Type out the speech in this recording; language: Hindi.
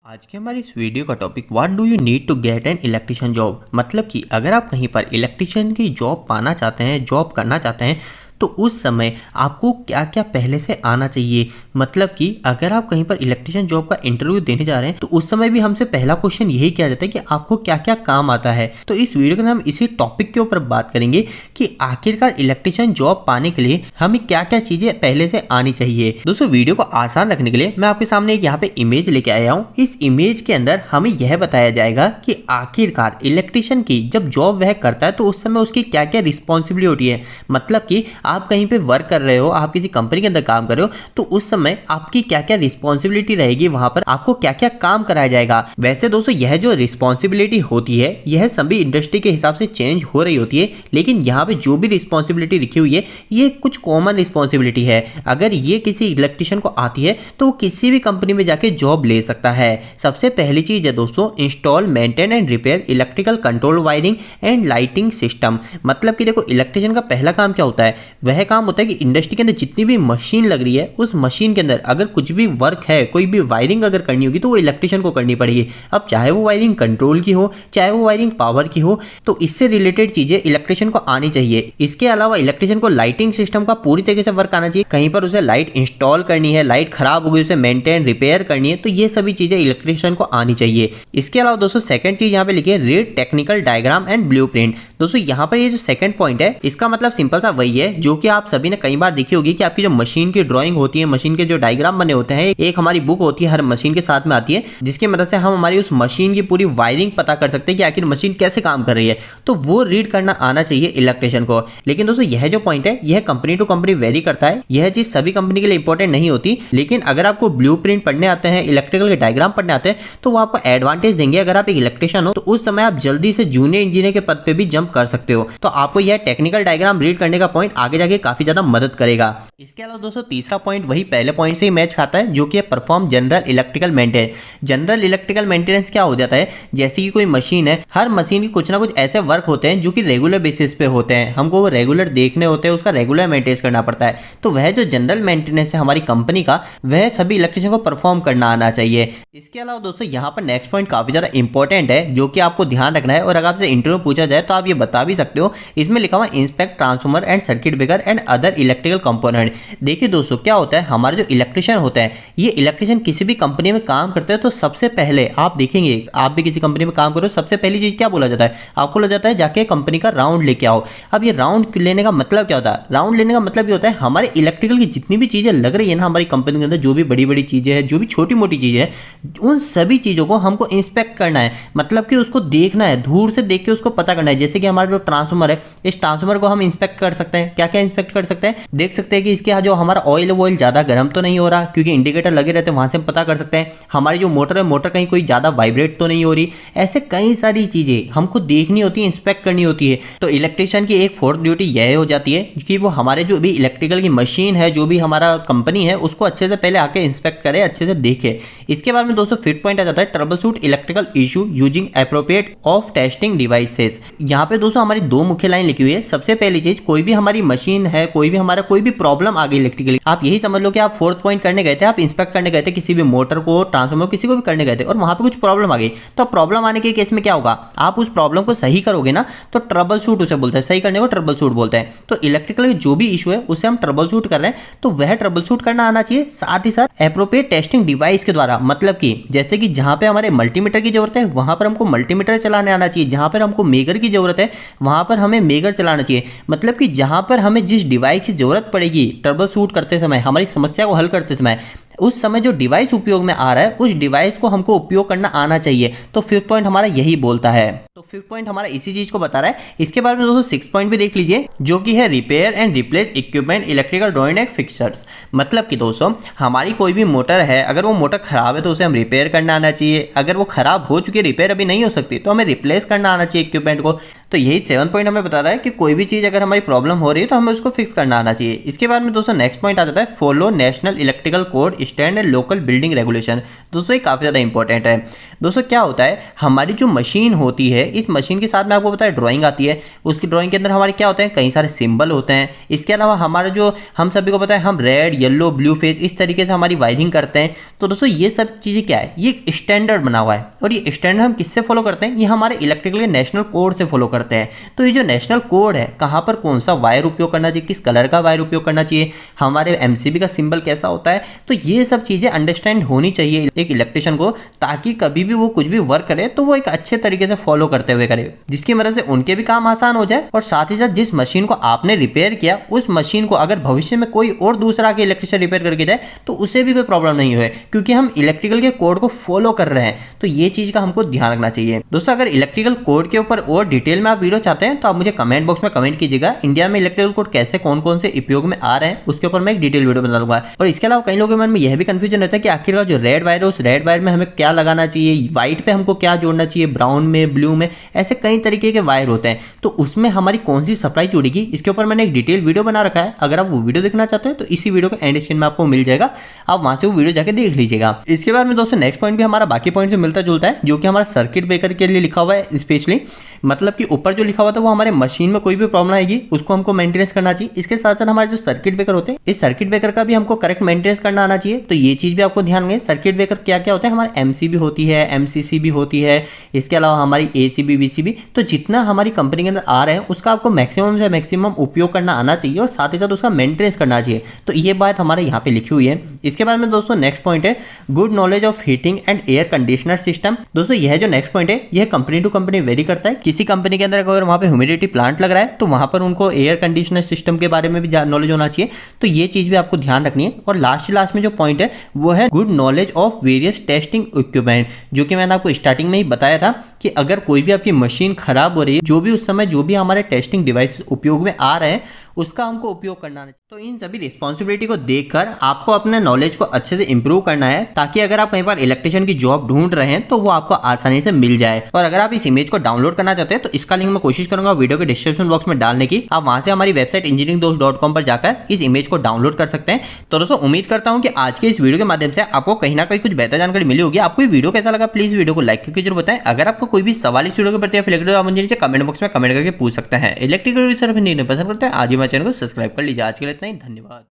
आज के हमारे इस वीडियो का topic what do you need to get an electrician job. मतलब कि अगर आप कहीं पर इलेक्ट्रिशियन की जॉब पाना चाहते हैं, जॉब करना चाहते हैं, तो उस समय आपको क्या क्या पहले से आना चाहिए। मतलब कि अगर आप कहीं पर इलेक्ट्रिशियन जॉब का इंटरव्यू देने जा रहे हैं तो उस समय भी हमसे पहला क्वेश्चन यही किया जाता है कि आपको क्या क्या काम आता है। तो इस वीडियो के अंदर हम इसी टॉपिक के ऊपर बात करेंगे कि आखिरकार इलेक्ट्रिशियन जॉब पाने के लिए हमें क्या क्या चीजें पहले से आनी चाहिए। दोस्तों, वीडियो को आसान रखने के लिए मैं आपके सामने एक यहाँ पे इमेज लेके आया हूँ। इस इमेज के अंदर हमें यह बताया जाएगा कि आखिरकार इलेक्ट्रिशियन की जब जॉब वह करता है तो उस समय उसकी क्या क्या रिस्पॉन्सिबिलिटी होती है। मतलब कि आप कहीं पे वर्क कर रहे हो, आप किसी कंपनी के अंदर काम कर रहे हो, तो उस समय आपकी क्या क्या रिस्पॉन्सिबिलिटी रहेगी, वहां पर आपको क्या क्या काम कराया जाएगा। वैसे दोस्तों, यह जो रिस्पॉन्सिबिलिटी होती है यह सभी इंडस्ट्री के हिसाब से चेंज हो रही होती है, लेकिन यहाँ पे जो भी रिस्पॉन्सिबिलिटी लिखी हुई है ये कुछ कॉमन रिस्पॉन्सिबिलिटी है। अगर ये किसी इलेक्ट्रिशियन को आती है तो वो किसी भी कंपनी में जाके जॉब ले सकता है। सबसे पहली चीज है दोस्तों, install, maintain and repair electrical control wiring and lighting system. मतलब कि देखो, इलेक्ट्रिशियन का पहला काम क्या होता है, वह काम होता है कि इंडस्ट्री के अंदर जितनी भी मशीन लग रही है उस मशीन के अंदर अगर कुछ भी वर्क है, कोई भी वायरिंग अगर करनी होगी तो वो इलेक्ट्रिशियन को करनी पड़ेगी। अब चाहे वो वायरिंग कंट्रोल की हो, चाहे वो वायरिंग पावर की हो, तो इससे रिलेटेड चीजें इलेक्ट्रिशियन को आनी चाहिए। इसके अलावा इलेक्ट्रिशियन को लाइटिंग सिस्टम का पूरी तरीके से वर्क आना चाहिए। कहीं पर उसे लाइट इंस्टॉल करनी है, लाइट खराब हो गई, उसे मेंटेन रिपेयर करनी है, तो ये सभी चीजें इलेक्ट्रिशियन को आनी चाहिए। इसके अलावा दोस्तों सेकंड चीज यहाँ पे लिखी है, read technical diagram and blueprint. दोस्तों यहाँ पर ये जो सेकंड पॉइंट है इसका मतलब सिंपल सा वही है जो कि आप सभी ने कई बार देखी होगी कि आपकी जो मशीन की ड्राइंग होती है, मशीन के जो डायग्राम बने होते हैं, एक हमारी बुक होती है हर मशीन के साथ में आती है, जिसकी मदद से हम हमारी उस मशीन की पूरी वायरिंग पता कर सकते हैं कि आखिर मशीन कैसे काम कर रही है। तो वो रीड करना आना चाहिए इलेक्ट्रिशियन को। लेकिन दोस्तों यह जो पॉइंट है यह कंपनी टू कंपनी वेरी करता है, यह चीज सभी कंपनी के लिए इंपॉर्टेंट नहीं होती। लेकिन अगर आपको ब्लूप्रिंट पढ़ने आते हैं, इलेक्ट्रिकल के डायग्राम पढ़ने आते हैं, तो वो आपको एडवांटेज देंगे। अगर आप एक इलेक्ट्रिशियन हो तो उस समय आप जल्दी से जूनियर इंजीनियर के पद पे भी जंप कर सकते हो। तो आपको यह टेक्निकल डायग्राम रीड करने का पॉइंट आगे जाके काफी ज्यादा मदद करेगा। इसके अलावा दोस्तों तीसरा पॉइंट वही पहले पॉइंट से ही मैच खाता है, जो कि है perform general electrical maintenance. General electrical maintenance क्या हो जाता है, जैसे कि कोई मशीन है, हर मशीन की कुछ ना कुछ ऐसे वर्क होते हैं जो कि रेगुलर बेसिस पे होते हैं, हमको वो रेगुलर देखने होते हैं, उसका रेगुलर मेंटेनेंस करना पड़ता है। तो वह जो जनरल मेंटेनेंस है हमारी कंपनी का, वह सभी इलेक्ट्रिशियन को परफॉर्म करना आना चाहिए। इसके अलावा दोस्तों यहाँ पर नेक्स्ट पॉइंट काफी ज्यादा इंपॉर्टेंट है, जो कि आपको ध्यान रखना है, और अगर आपसे इंटरव्यू पूछा जाए तो आप ये बता भी सकते हो। इसमें लिखा हुआ inspect transformer and circuit breaker and other electrical component. देखिए दोस्तों, क्या होता है, हमारे जो इलेक्ट्रिशियन होते हैं, ये इलेक्ट्रिशियन किसी भी कंपनी में काम करते हैं तो सबसे पहले आप देखेंगे, आप भी किसी कंपनी में काम करो, सबसे पहली चीज क्या बोला जाता है, आपको बोला जाता है जाके कंपनी का राउंड लेके आओ। अब ये राउंड लेने का मतलब क्या होता है, राउंड लेने का मतलब ये होता है हमारे इलेक्ट्रिकल की जितनी भी चीजें लग रही है ना हमारी कंपनी के अंदर, जो भी बड़ी बड़ी चीजें हैं, जो भी छोटी मोटी चीजें हैं, उन सभी चीजों को हमको इंस्पेक्ट करना है। मतलब कि उसको देखना है, दूर से देख के उसको पता करना है। जैसे कि हमारा जो ट्रांसफार्मर है, इस ट्रांसफार्मर को हम इंस्पेक्ट कर सकते हैं। क्या क्या इंस्पेक्ट कर सकते हैं, देख सकते हैं कि इसके जो हमारा ऑयल ज्यादा गर्म तो नहीं हो रहा, क्योंकि इंडिकेटर लगे रहते हैं, वहां से हम पता कर सकते हैं। हमारी जो मोटर है, मोटर कहीं कोई ज्यादा वाइब्रेट तो नहीं हो रही। ऐसे कई सारी चीजें हमको देखनी होती है, इंस्पेक्ट करनी होती है। तो इलेक्ट्रिशियन की एक फोर्थ ड्यूटी यह हो जाती है कि वो हमारे जो भी इलेक्ट्रिकल की मशीन है, जो भी हमारा कंपनी है, उसको अच्छे से पहले आके इंस्पेक्ट करे, अच्छे से देखे। इसके बाद में दोस्तों फिफ्थ पॉइंट आ जाता है, trouble shoot electrical issue using appropriate of testing devices. यहाँ पे दोस्तों हमारी दो मुख्य लाइन लिखी हुई है। सबसे पहली चीज, कोई भी हमारी मशीन है, कोई भी हमारा कोई भी प्रॉब्लम आ गई इलेक्ट्रिकली, आप यही समझ लो कि आप फोर्थ पॉइंट करने गए थे, आप इंस्पेक्ट करने गए थे किसी भी मोटर को, ट्रांसफार्मर, किसी को भी करने गए थे, और वहां पे कुछ प्रॉब्लम आ गई। तो प्रॉब्लम आने के केस में क्या होगा, आप उस प्रॉब्लम को सही करोगे ना, तो ट्रबल शूट उसे बोलते हैं, सही करने को ट्रबल शूट बोलते हैं। तो इलेक्ट्रिकल के जो भी इशू है उसे हम ट्रबल शूट कर रहे हैं, तो वह ट्रबल शूट करना आना चाहिए, साथ ही साथ एप्रोप्रिएट टेस्टिंग डिवाइस के द्वारा। मतलब कि जैसे कि जहां पे हमारे मल्टीमीटर की जरूरत है वहां पर हमको मल्टीमीटर चलाने आना चाहिए, जहां पर हमको मेगर की जरूरत है वहां पर हमें मेगर चलाना चाहिए। मतलब कि जहां पर हमें जिस डिवाइस की जरूरत पड़ेगी ट्रबल शूट करते समय, हमारी समस्या को हल करते समय, उस समय जो डिवाइस उपयोग में आ रहा है उस डिवाइस को हमको उपयोग करना आना चाहिए। तो फिफ्थ पॉइंट हमारा यही बोलता है। तो फिफ्थ पॉइंट हमारा इसी चीज को बता रहा है। इसके बारे में दोस्तों सिक्स पॉइंट भी देख लीजिए, जो कि है repair and replace equipment electrical drawing and fixers. मतलब कि दोस्तों हमारी कोई भी मोटर है, अगर वो मोटर खराब है तो उसे हम रिपेयर करना आना चाहिए। अगर वो खराब हो चुकी है, रिपेयर अभी नहीं हो सकती, तो हमें रिप्लेस करना आना चाहिए इक्विपमेंट को। तो यही सेवन पॉइंट हमें बता रहा है कि कोई भी चीज अगर हमारी प्रॉब्लम हो रही है तो हमें उसको फिक्स करना आना चाहिए। इसके बाद में दोस्तों नेक्स्ट पॉइंट आ जाता है, follow national electrical code stand and local building regulation. दोस्तों ये काफी ज्यादा इंपॉर्टेंट है। दोस्तों क्या होता है, हमारी जो मशीन होती है इस मशीन के साथ में आपको पता है ड्राइंग आती है, उसकी ड्राइंग के अंदर हमारे क्या होते हैं, कई सारे सिंबल होते हैं। इसके अलावा हमारे जो हम सभी को पता है हम रेड येलो ब्लू फेज इस तरीके से हमारी वायरिंग करते हैं। तो दोस्तों ये सब चीज़ें क्या है, ये एक स्टैंडर्ड बना हुआ है और ये स्टैंडर्ड हम किससे फॉलो करते हैं, ये हमारे इलेक्ट्रिकल के नेशनल कोड से फॉलो करते हैं। तो ये जो नेशनल कोड है, कहाँ पर कौन सा वायर उपयोग करना चाहिए, किस कलर का वायर उपयोग करना चाहिए, हमारे एमसीबी का सिंबल कैसा होता है, तो ये सब चीज़ें अंडरस्टैंड होनी चाहिए एक इलेक्ट्रिशियन को, ताकि कभी भी वो कुछ भी वर्क करे तो वो एक अच्छे तरीके से फॉलो करते हुए करे, जिसकी वजह से उनके भी काम आसान हो जाए। और साथ ही साथ जिस मशीन को आपने रिपेयर किया, उस मशीन को अगर भविष्य में कोई और दूसरा के इलेक्ट्रिशियन रिपेयर करके जाए तो उसे भी कोई प्रॉब्लम नहीं हुए, क्योंकि हम इलेक्ट्रिकल के कोड को फॉलो कर रहे हैं। तो ये चीज का हमको ध्यान रखना चाहिए। दोस्तों अगर इलेक्ट्रिकल कोड के ऊपर और डिटेल में आप वीडियो चाहते हैं तो आप मुझे कमेंट बॉक्स में कमेंट कीजिएगा। इंडिया में इलेक्ट्रिकल कोड कैसे कौन कौन से उपयोग में आ रहे हैं उसके ऊपर मैं एक डिटेल वीडियो बना दूंगा। और इसके अलावा कई लोगों के मन में यह भी कंफ्यूजन रहता है कि आखिरकार जो रेड वायर है उस रेड वायर में हमें क्या लगाना चाहिए, व्हाइट पे हमको क्या जोड़ना चाहिए, ब्राउन में, ब्लू में, ऐसे कई तरीके के वायर होते हैं। तो उसमें हमारी कौन सी सप्लाई जुड़ेगी, इसके ऊपर मैंने एक डिटेल वीडियो बना रखा है। अगर आप वो वीडियो देखना चाहते हैं तो इसी वीडियो के एंड स्क्रीन में आपको मिल जाएगा, आप वहां से वो वीडियो जाके देख लीजिएगा। इसके बाद में दोस्तों नेक्स्ट पॉइंट भी हमारा बाकी पॉइंट से मिलता जुलता है, जो कि हमारा सर्किट ब्रेकर के लिए लिखा हुआ है स्पेशली। मतलब कि ऊपर जो लिखा हुआ था वो हमारे मशीन में कोई भी प्रॉब्लम आएगी उसको हमको मेंटेनेंस करना चाहिए। इसके साथ साथ हमारे जो सर्किट ब्रेकर होते हैं, इस सर्किट ब्रेकर का भी हमको करेक्ट मेंटेनेंस करना आना चाहिए। तो ये चीज भी आपको ध्यान में, सर्किट ब्रेकर क्या क्या होता है, हमारे एमसीबी होती है, एमसीसी भी होती है, इसके अलावा हमारी एसीबी, वीसीबी। तो जितना हमारी कंपनी के अंदर आ रहे हैं उसका आपको मैक्सिमम से मैक्सिमम उपयोग करना आना चाहिए और साथ ही साथ उसका मेंटेनेंस करना चाहिए। तो ये बात हमारे यहाँ पे लिखी हुई है। इसके बाद में दोस्तों नेक्स्ट पॉइंट है good knowledge of heating and air conditioner system. दोस्तों यह जो नेक्स्ट पॉइंट है यह कंपनी टू कंपनी वेरी करता है। किसी कंपनी के अंदर अगर वहाँ पे ह्यूमिडिटी प्लांट लग रहा है तो वहाँ पर उनको एयर कंडीशनर सिस्टम के बारे में भी नॉलेज होना चाहिए। तो ये चीज़ भी आपको ध्यान रखनी है। और लास्ट में जो पॉइंट है वो है good knowledge of various testing equipment, जो कि मैंने आपको स्टार्टिंग में ही बताया था कि अगर कोई भी आपकी मशीन खराब हो रही है, जो भी उस समय जो भी हमारे टेस्टिंग डिवाइस उपयोग में आ रहे हैं उसका हमको उपयोग करना है। तो इन सभी रिस्पॉन्सिबिलिटी को देखकर आपको अपने नॉलेज को अच्छे से इंप्रूव करना है, ताकि अगर आप कहीं पर इलेक्ट्रिशियन की जॉब ढूंढ रहे हैं तो वो आपको आसानी से मिल जाए। और अगर आप इस इमेज को डाउनलोड करना चाहते हैं तो इसका लिंक मैं कोशिश करूंगा वीडियो के डिस्क्रिप्शन बॉक्स में डालने की। आप वहां से हमारी वेबसाइट engineeringdost.com पर जाकर इस इमेज को डाउनलोड कर सकते हैं। तो दोस्तों उम्मीद करता हूं कि आज के इस वीडियो के माध्यम से आपको कहीं ना कहीं कुछ बेहतर जानकारी मिली होगी। आपको ये वीडियो कैसा लगा प्लीज वीडियो को लाइक करके जरूर बताएं। अगर आपको कोई भी सवाल इस वीडियो के प्रति आप मुझे नीचे कमेंट बॉक्स में कमेंट करके पूछ सकते हैं। इलेक्ट्रिकल पसंद करते हैं आज ही हमारे चैनल को सब्सक्राइब कर लीजिए। आज के लिए इतना ही, धन्यवाद।